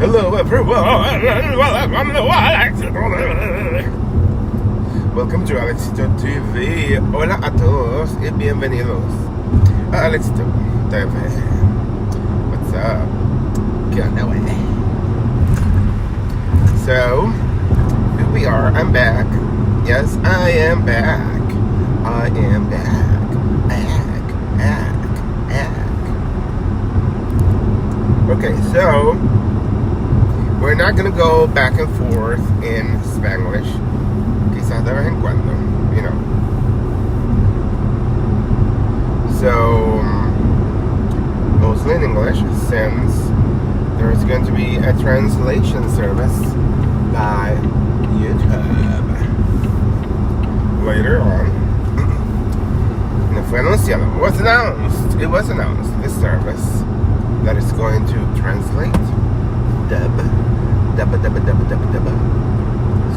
Hello everyone, welcome to Alexiito TV. Hola a todos y bienvenidos a Alexiito TV. What's up? ¿Qué onda, güey? So, here we are. I'm back. Yes, I am back. I am back. Back. Okay, so we're not gonna go back and forth in Spanglish. Quizás de vez en cuando, you know. So, mostly in English, since there's going to be a translation service by YouTube later on. Fue anunciado. It was announced. This service that is going to translate, dub. It's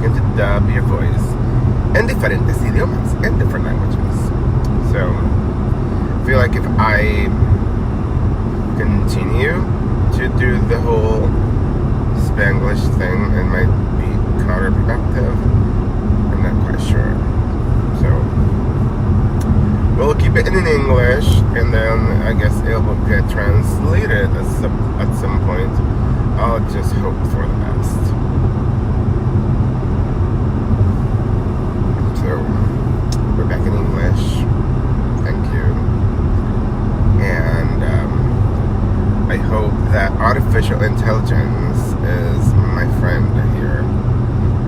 going to dub your voice in different idiomas, in different languages. So, I feel like if I continue to do the whole Spanglish thing, it might be counterproductive. I'm not quite sure. So, we'll keep it in English, and then I guess it will get translated at some point. I'll just hope for the best. So, we're back in English. Thank you. And I hope that artificial intelligence is my friend here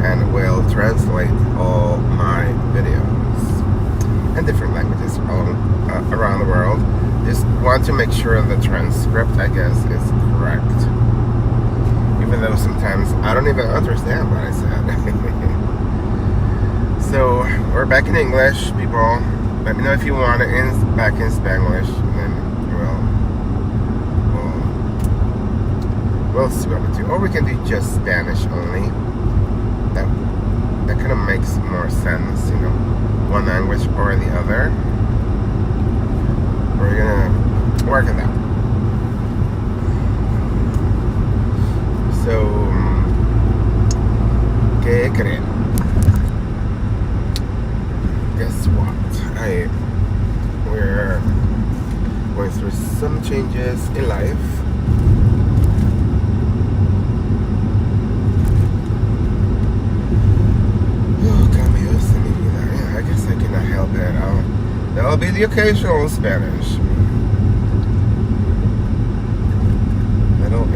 and will translate all my videos in different languages around the world. Just want to make sure the transcript, I guess, is correct. Even though sometimes I don't even understand what I said. So, we're back in English, people. Let me know if you want it back in Spanglish, and then we'll see what we do. Or we can do just Spanish only. That kind of makes more sense, you know. One language or the other. We're gonna work on that. So, ¿qué creen? Guess what? We're going through some changes in life. I guess I cannot help it. There'll be the occasional Spanish. That'll be.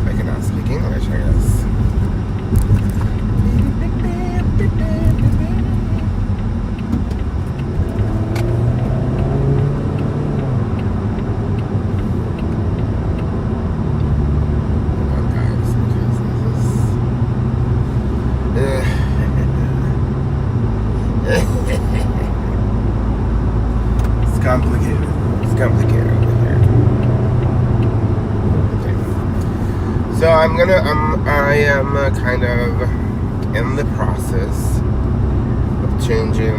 I cannot speak English, I guess. It's complicated over here. Okay. So I am kind of in the process of changing.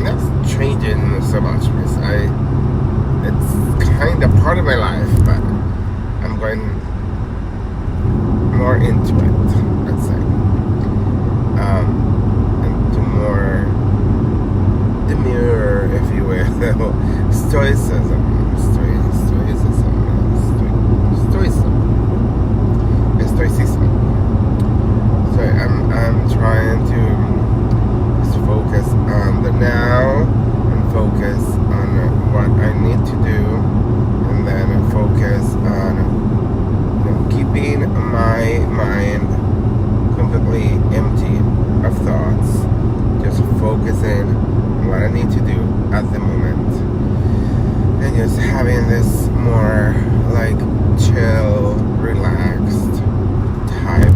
Not changing so much because it's kind of part of my life, but I'm going more into it. Let's say, into more demure, if you will, stoicism. So I'm trying to just focus on the now and focus on what I need to do, and then focus on keeping my mind completely empty of thoughts, just focusing what I need to do at the moment, and just having this more like chill, relaxed type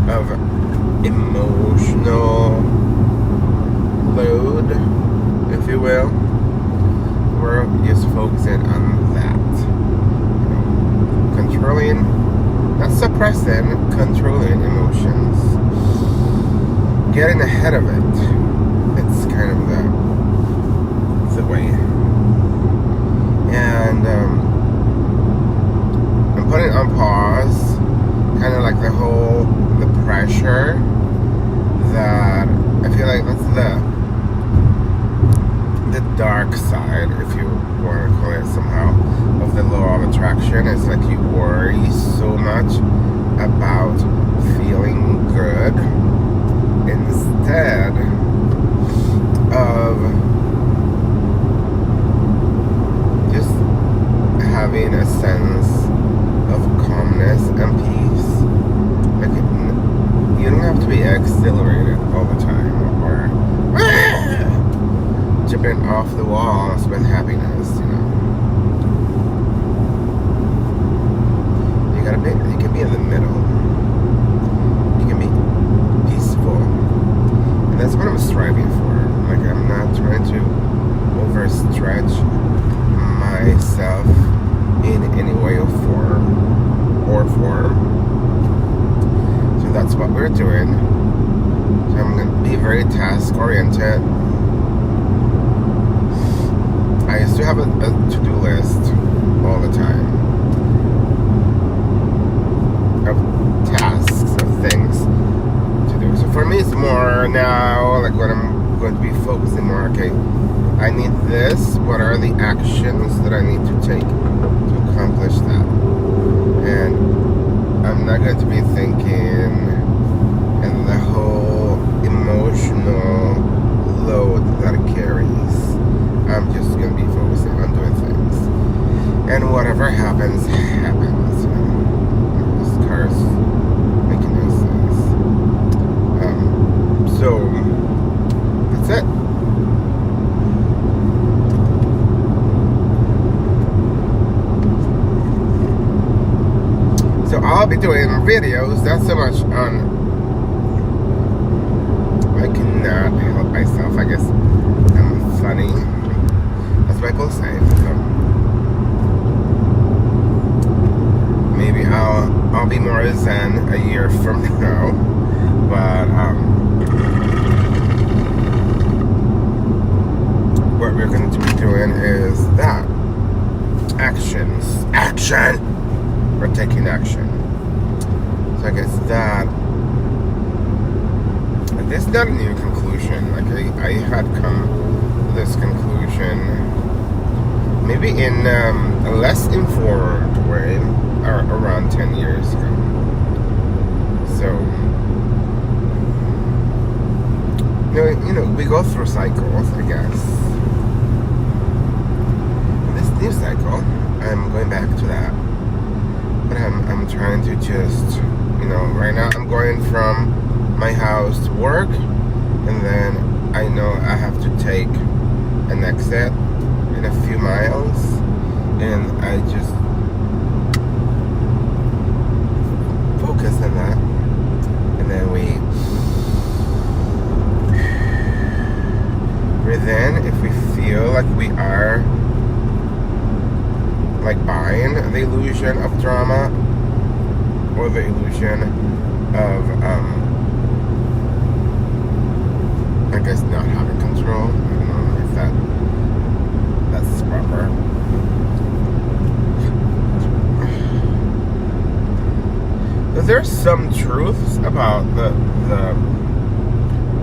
of emotional load, if you will. We're just focusing on that, controlling, not suppressing, controlling emotions, getting ahead of it. It's kind of the it on pause, kind of like the pressure that I feel like that's the dark side, if you want to call it somehow, of the law of attraction. It's like you worry so much about feeling good instead of just having a sense of calmness and peace. Like you don't have to be exhilarated all the time or jumping off the walls with happiness, you know. You can be in the middle. You can be peaceful. And that's what I'm striving for. Like, I'm not trying to overstretch myself in any way or form. So that's what we're doing. So I'm going to be very task oriented. I used to have a to-do list all the time of tasks, of things to do. So for me, it's more now like what I'm going to be focusing more. Okay, I need this. What are the actions that I need to take to accomplish that? And I'm not going to be thinking and the whole emotional load that it carries. I'm just going to be focusing on doing things. And whatever happens, happens. You know, this car's making no sense. So, that's it. So I'll be doing videos, not so much on... I cannot help myself, I guess. I'm funny. That's what people say. So maybe I'll be more zen a year from now. But what we're going to be doing is that action. We're taking action. So I guess that this is not a new conclusion. Like I had come to this conclusion maybe in a less informed way around 10 years ago. So you know, we go through cycles, I guess. This new cycle, I'm going back to that. But I'm trying to just, you know, right now I'm going from my house to work, and then I know I have to take an exit in a few miles, and I just focus on that, and then we breathe in. If we feel like we are like buying the illusion of drama or the illusion of I guess not having control. I don't know if that's proper. But there's some truths about the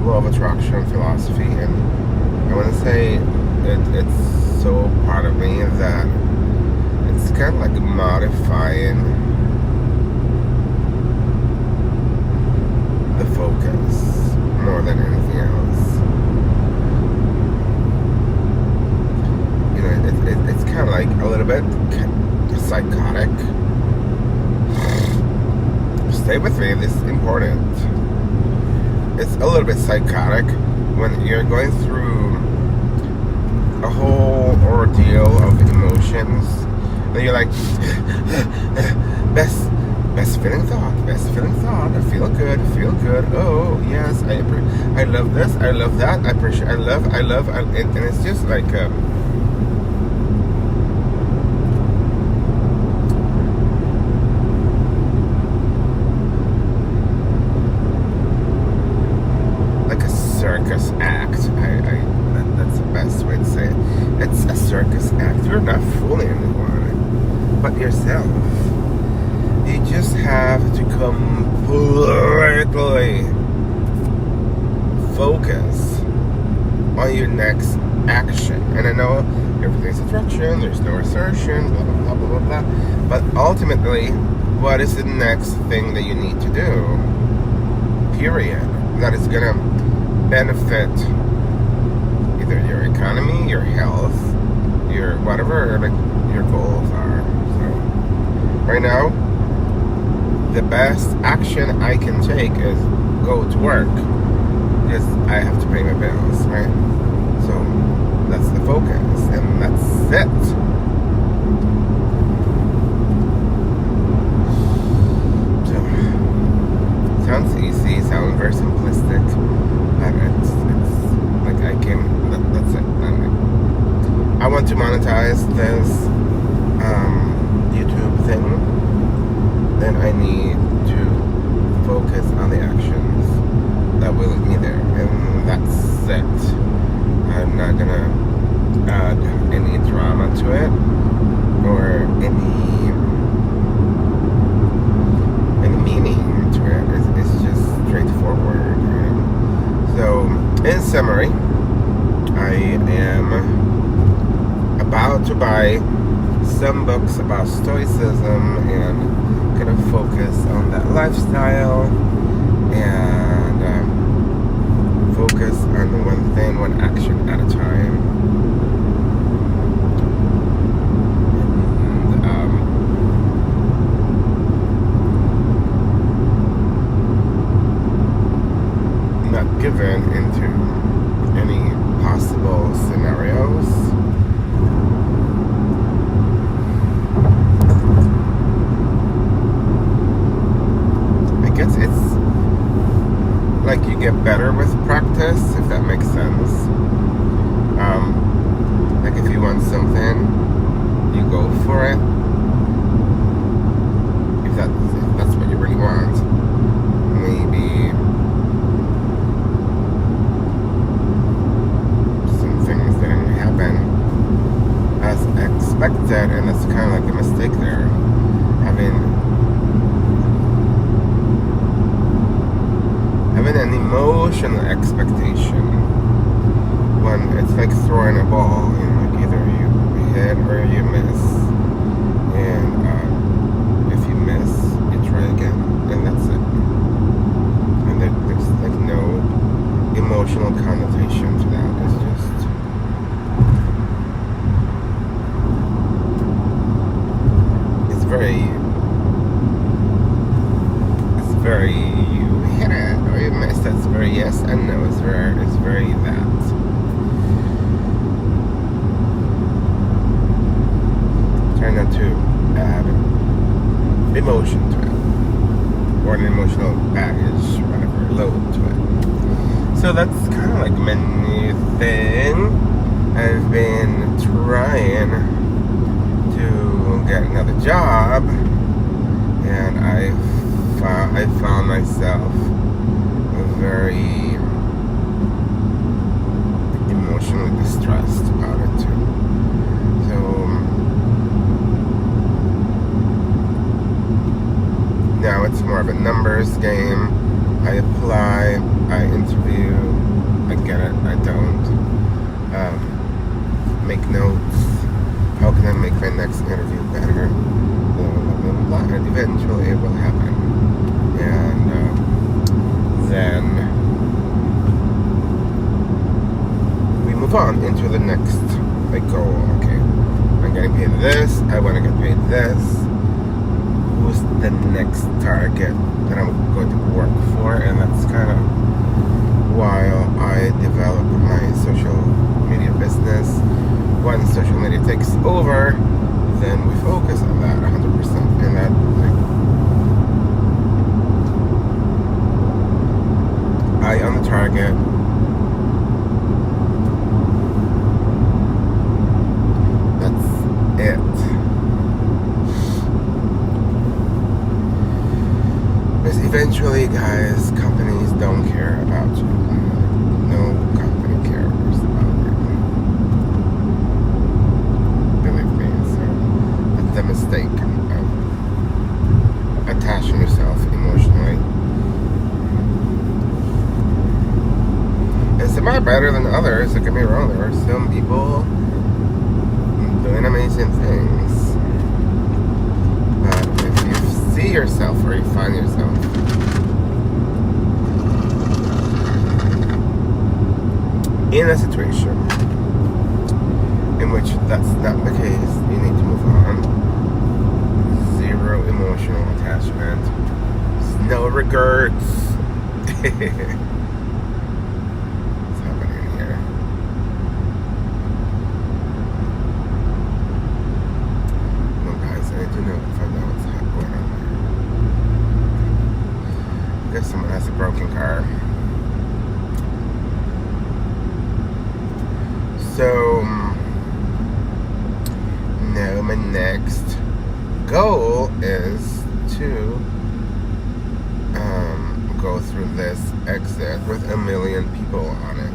law of attraction philosophy, and I want to say it's so part of me that it's kind of like modifying the focus more than anything else. You know, it's kind of like a little bit psychotic. Stay with me, this is important. It's a little bit psychotic when you're going through a whole ordeal of emotions, and you're like, best feeling thought, I feel good, oh yes, I love this, I love that, I appreciate, I love, and it's just like a circus act. That's the best way to say it. It's a circus act. You're not fooling anyone but yourself. You just have to completely focus on your next action. And I know everything's attraction, there's no assertion, blah blah blah blah blah blah. But ultimately, what is the next thing that you need to do? Period. That is gonna benefit either your economy, your health, your whatever like your goals are. So right now, the best action I can take is go to work because I have to pay my bills, right? So that's the focus, and that's it. So sounds easy, sounds very simplistic, but it's like that's it. I want to monetize this YouTube thing. Then I need to focus on the actions that will lead me there, and that's it. I'm not gonna add any drama to it or any meaning to it. It's just straightforward. Right? So, in summary, I am about to buy some books about stoicism and gonna focus on that lifestyle and focus on one thing, one action at a time. And not given into any possible scenarios. It's like you get better with practice, if that makes sense. Like if you want something, you go for it. If that's what you really want. Maybe some things didn't happen as expected, and that's kind of like a mistake there. Having an emotional expectation when it's like throwing a ball, you know, like either you hit or you miss, and if you miss, you try again, and that's it. And there's like no emotional connotation to that. It's just very you hit it or you miss. That's very yes and no. It's very that. Try not to add emotion to it or an emotional baggage, whatever, load to it. So that's kind of like my new thing. I've been trying to get another job, and I found myself very emotionally distressed about it too. So now it's more of a numbers game. I apply, I interview, I get it, I don't. Make notes. How can I make my next interview better? Blah, blah, blah, blah, blah. And eventually it will happen. And then we move on into the next goal. Okay, I'm getting paid this, I want to get paid this. Who's the next target that I'm going to work for? And that's kind of while I develop my social media business. Once social media takes over, then we focus on that 100%. And that, eye on the target. That's it. Because eventually, guys, companies don't care about you. No company cares about you. Believe me. So that's the mistake of Some are better than others, don't get me wrong. There are some people doing amazing things. But if you see yourself or you find yourself in a situation in which that's not the case, you need to move on. Zero emotional attachment. No regrets. What's happening here? Well, guys, I need to know if I know what's going on there. I guess someone has a broken car. So, now my next goal is to go through this exit with 1 million people on it.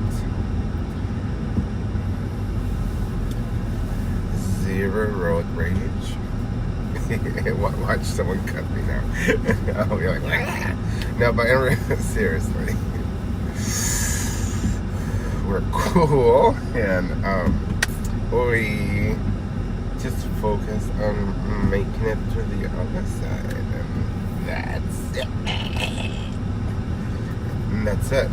Zero road rage. Watch someone cut me now. I'll be like, "Wah!" No, but seriously, we're cool, and we just focus on making it to the other side, and that's it. And that's it.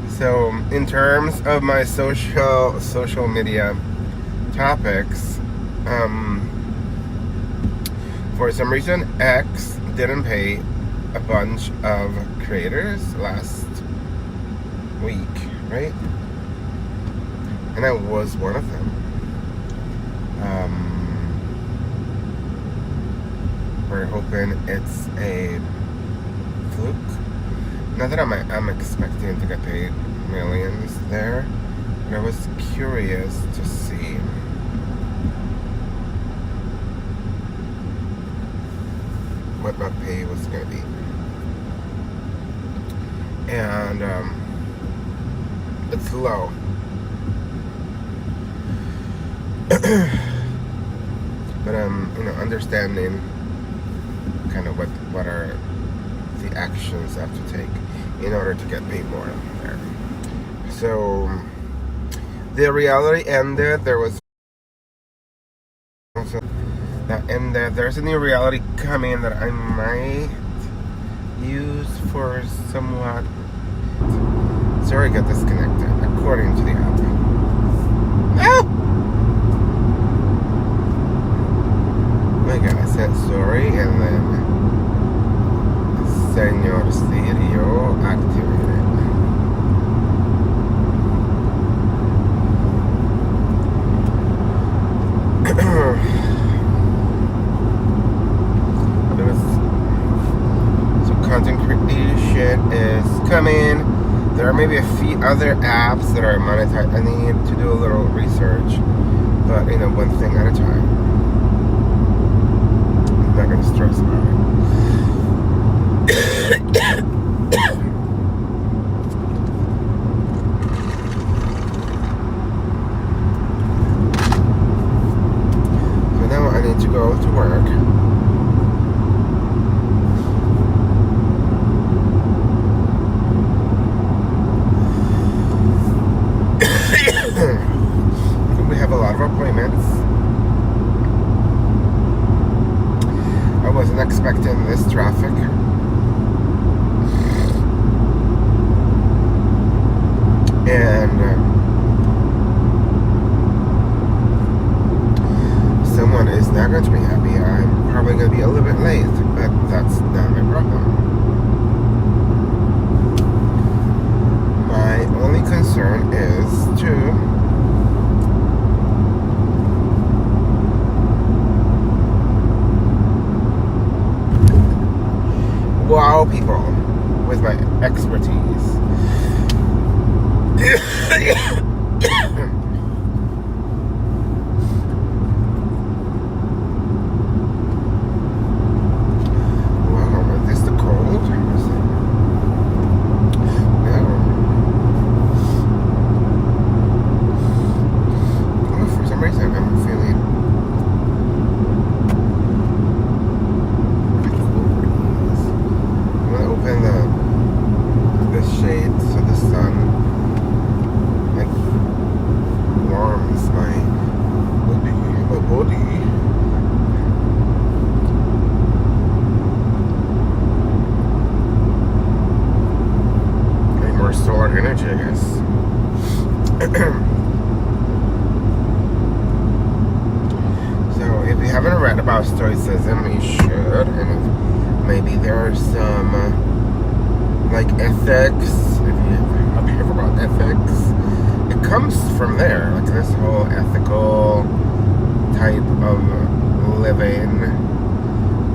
So, in terms of my social media topics, for some reason X didn't pay a bunch of creators last week, right? And I was one of them. We're hoping it's a fluke. Not that I'm expecting to get paid millions there, but I was curious to see what my pay was going to be. And it's low. But understanding kind of what are the actions I have to take in order to get paid more there. So the reality ended. There was also that ended. There's a new reality coming that I might use for somewhat. Sorry, I got disconnected according to the app. No! My God, I said sorry and then Senor Stereo activated. So content creation is coming. There are maybe a few other apps that are monetized. I need to do a little research, but one thing at a time. I'm not gonna stress about it. So now I need to go to work. We have a lot of appointments. I wasn't expecting this traffic. And someone is not going to be happy. I'm probably going to be a little bit late, but that's not my problem. My only concern is to wow people with my expertise. Wow, is this the cold? No. Oh, for some reason I'm feeling a cool breeze. I'm gonna open the shade so the sun So if you haven't read about Stoicism, you should. And maybe there are some like ethics. Have you heard about ethics? It comes from there. Like this whole ethical type of living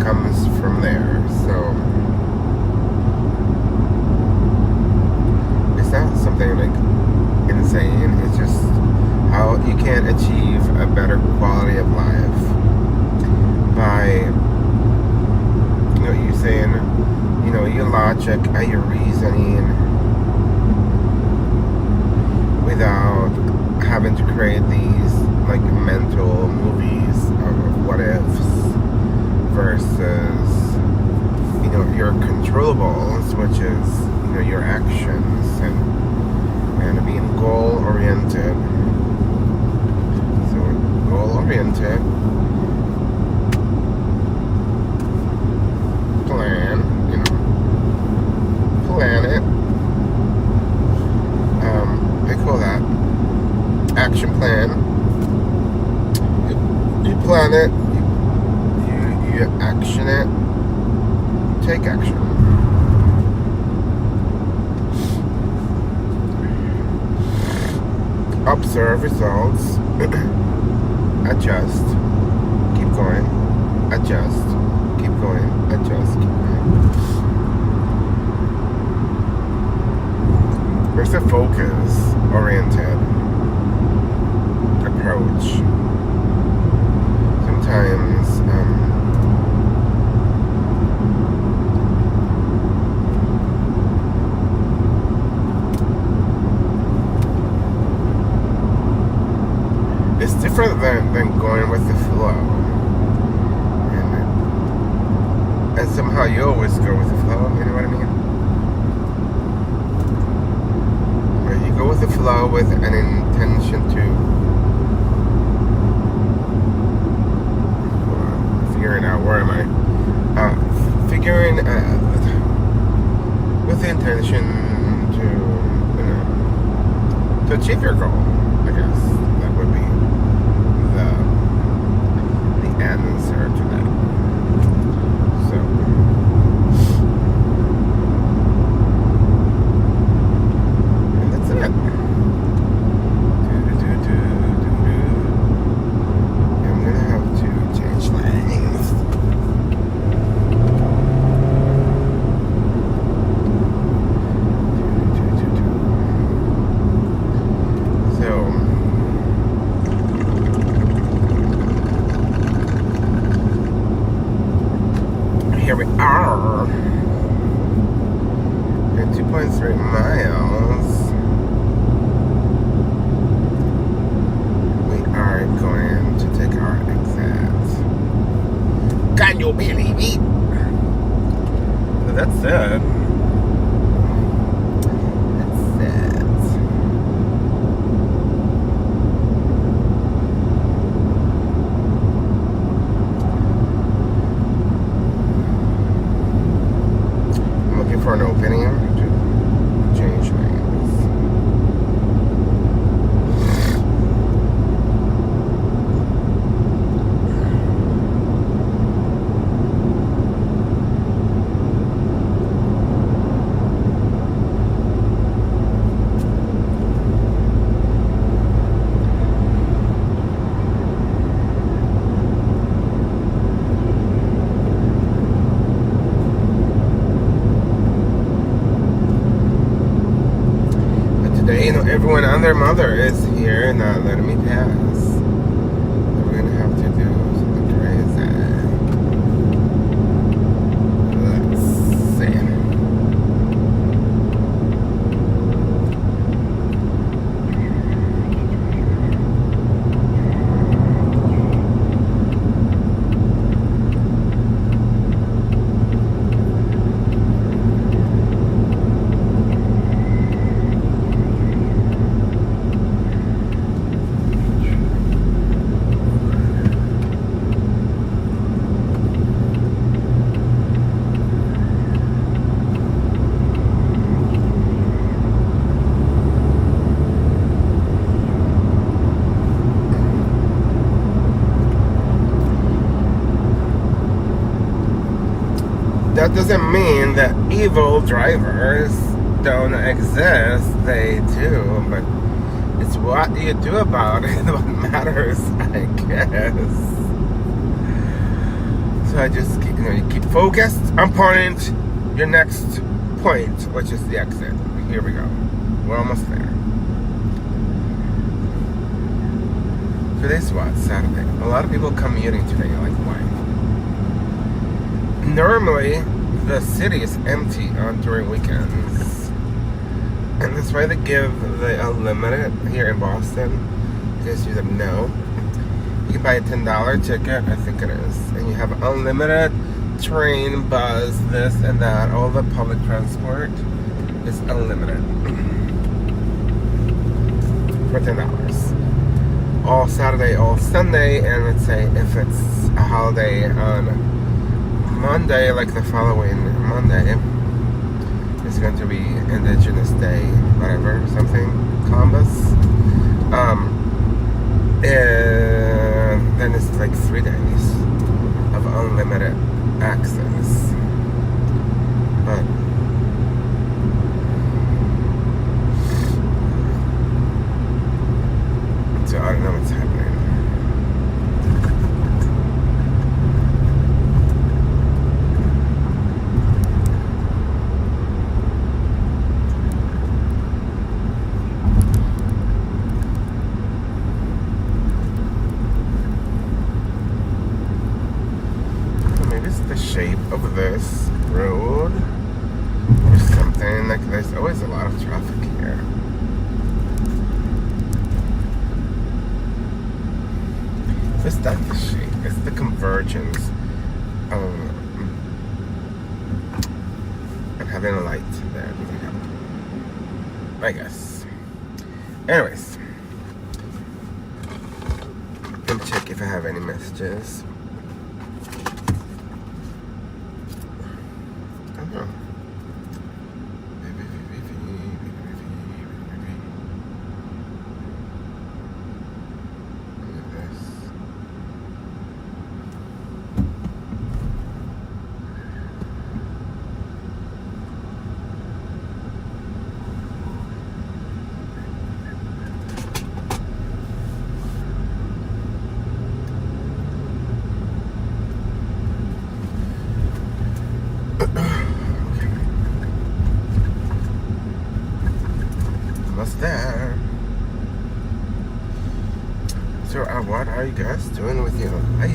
comes from there. So it's not something like insane. It's just how you can achieve a better quality of life by using your logic and your reasoning without having to create these like mental movies of what ifs versus your controllables, which is your actions and being goal oriented. So goal oriented, plan it. I call that action plan. You plan it, you action it, take action. Observe results, adjust, keep going, adjust, keep going, adjust, keep going. There's a focus-oriented approach. Sometimes it's different than going with the flow. And somehow you always go with the flow, you know what I mean? You go with the flow with an intention to figuring out where am I? Figuring with the intention to achieve your goal, I guess. That would be the answer to that. So that's it. I'm gonna have to change lanes. Here we are at 2.3 miles. We are going to take our exit. Can you believe it? So that's it. For an opening to change lanes. Today, everyone and their mother is here not letting me pass. So we're gonna have to do something crazy. Let's see. that doesn't mean that evil drivers don't exist. They do, but it's what you do about it what matters, I guess. So I just keep, you keep focused on point, your next point, which is the exit. Here we go. We're almost there. Today's what? Saturday. A lot of people commuting today. Like, why? Normally, the city is empty during weekends. And that's why they give the unlimited here in Boston. In case you didn't know. You can buy a $10 ticket, I think it is. And you have unlimited train, bus, this and that. All the public transport is unlimited. For $10. All Saturday, all Sunday, and let's say if it's a holiday on Monday, like the following Monday, it's going to be Indigenous Day, whatever, something, Columbus. And then it's like 3 days of unlimited access. But so I don't know what's happening. Maybe it's the shape of this road or something. Like there's always a lot of traffic here. It's not the shape, it's the convergence of having a light there. Doesn't help, I guess. Anyways, let me check if I have any messages. I don't know. Almost there. So, what are you guys doing with your life?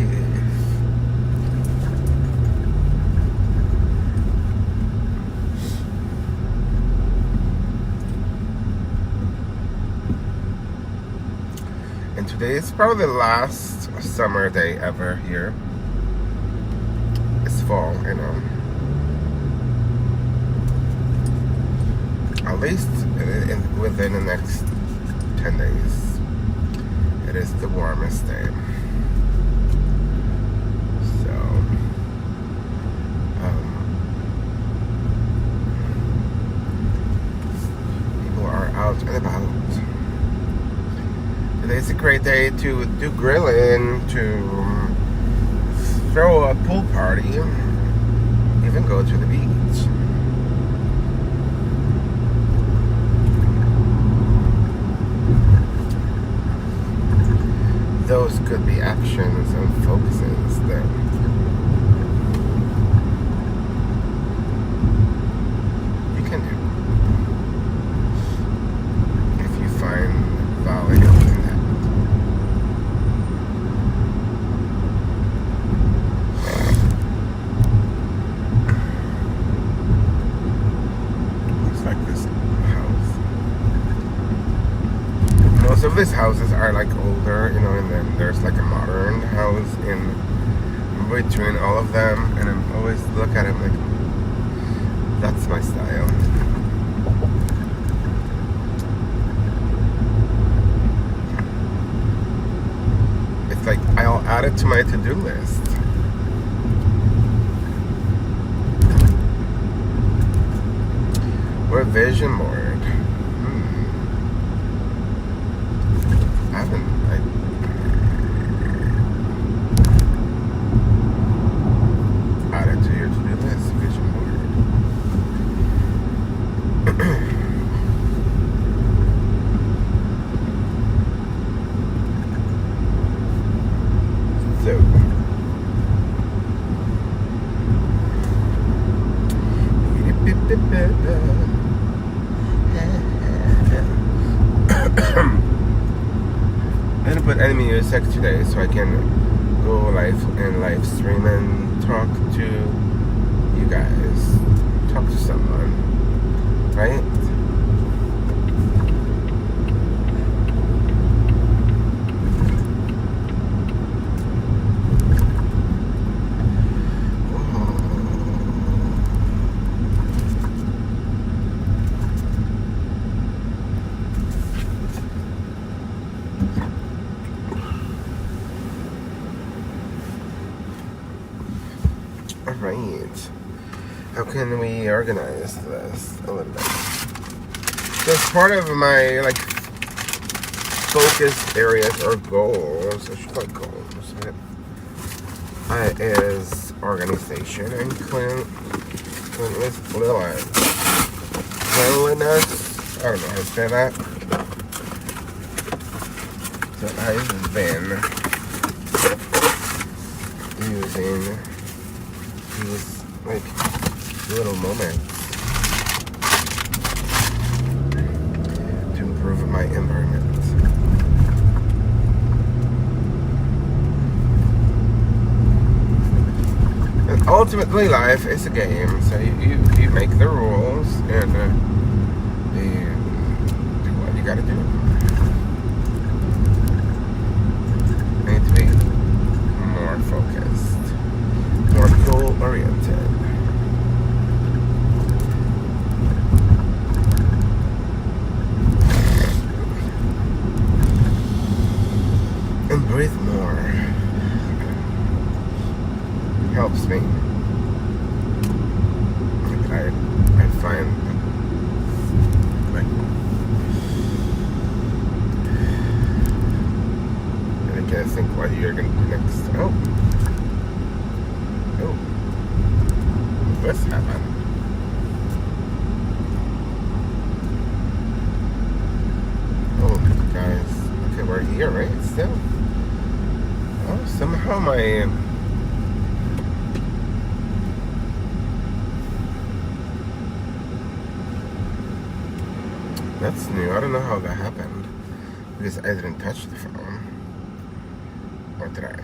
And today is probably the last summer day ever here. It's fall, you know. At least within the next 10 days, it is the warmest day. So, people are out and about. Today's a great day to do grilling, to throw a pool party, even go to the beach. Those could be actions and focuses that you can do if you find value in that. Looks like this house. Most of these houses are like older, you know, and then there's like a modern house in between all of them, and I'm always look at it like, that's my style. It's like I'll add it to my to-do list. We're vision board. Add it to your to-do list, vision didn't put any music today, so I can go live and live stream and talk to you guys. Talk to someone, right? Alright, how can we organize this a little bit? So as part of my like focus areas or goals, I should call it goals, right? Is organization and cleanliness. I don't know how to say that. So I've been using these like little moments to improve my environment. And ultimately, life is a game, so you make the rules and you do what you gotta do. I need to be more focused, more goal-oriented. And breathe more. Helps me. I find like I can't think what you're gonna do next. Oh, this happened. Oh, guys. Okay, we're here, right? Still. Oh, somehow my that's new. I don't know how that happened because I didn't touch the phone. Or did I?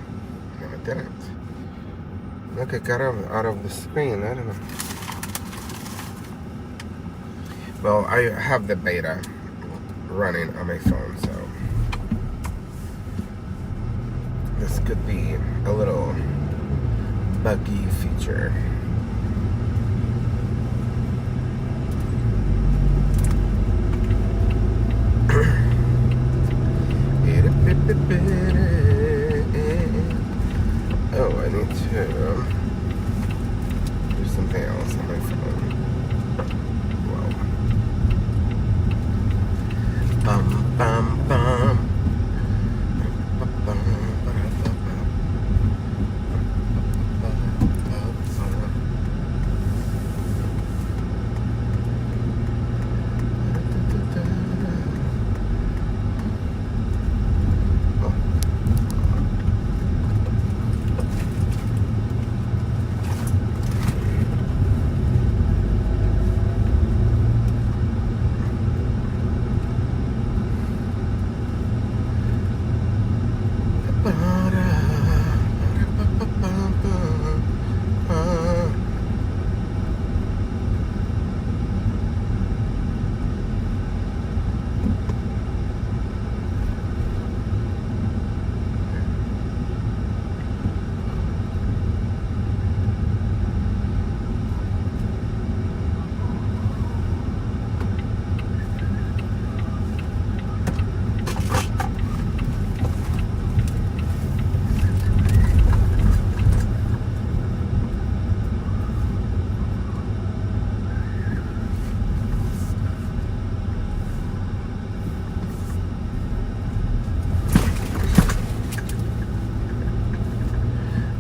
No, I didn't. Look, I got out of the screen. I don't know. Well, I have the beta running on my phone, so this could be a little buggy feature. Oh, I need to do something else on my phone. Wow. Bum, bum, bum.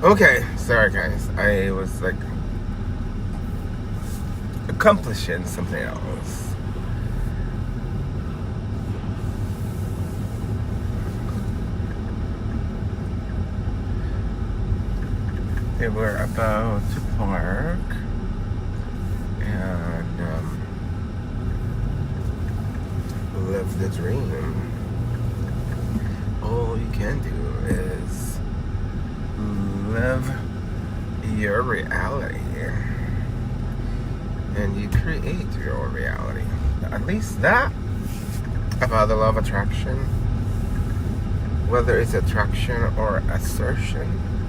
Okay, sorry guys. I was like accomplishing something else. They were about to park and live the dream. Oh your reality. And you create your reality. At least that about the law of attraction. Whether it's attraction or assertion,